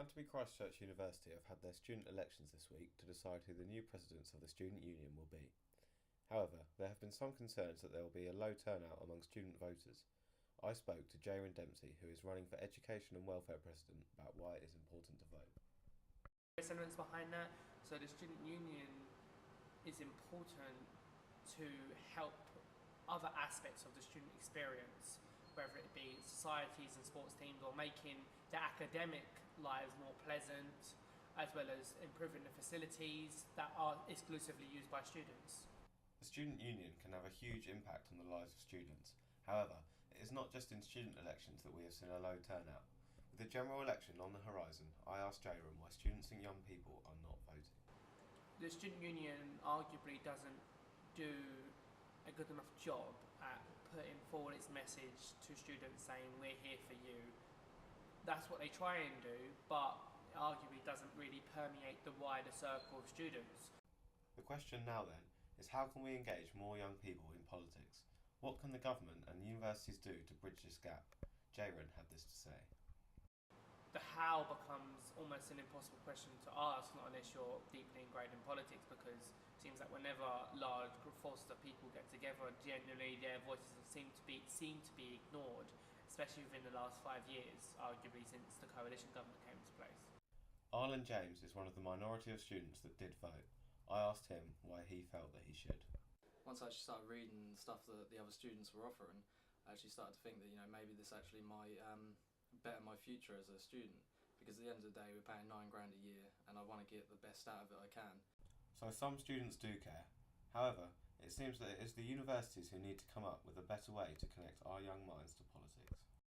Canterbury Christchurch University have had their student elections this week to decide who the new presidents of the student union will be. However, there have been some concerns that there will be a low turnout among student voters. I spoke to Jaren Dempsey, who is running for Education and Welfare President, about why it is important to vote. Sentiments behind that. So the student union is important to help other aspects of the student experience, whether it be societies and sports teams, or making the academic lives more pleasant, as well as improving the facilities that are exclusively used by students. The student union can have a huge impact on the lives of students. However, it is not just in student elections that we have seen a low turnout. With the general election on the horizon, I asked Jaren why students and young people are not voting. The student union arguably doesn't do a good enough job at putting forward its message to students saying we're here for you. That's what they try and do, but it arguably doesn't really permeate the wider circle of students. The question now then is, how can we engage more young people in politics? What can the government and the universities do to bridge this gap? Jaren had this to say. The how becomes almost an impossible question to ask, not unless you're deeply ingrained in politics, because it seems that whenever large forces of people get together, generally their voices seem to be ignored, especially within the last 5 years, arguably since the coalition government came into place. Arlen James is one of the minority of students that did vote. I asked him why he felt that he should. Once I actually started reading stuff that the other students were offering, I actually started to think that maybe this actually might better my future as a student, because at the end of the day we're paying £9,000 a year and I want to get the best out of it I can. So some students do care. However, it seems that it is the universities who need to come up with a better way to connect our young minds to politics.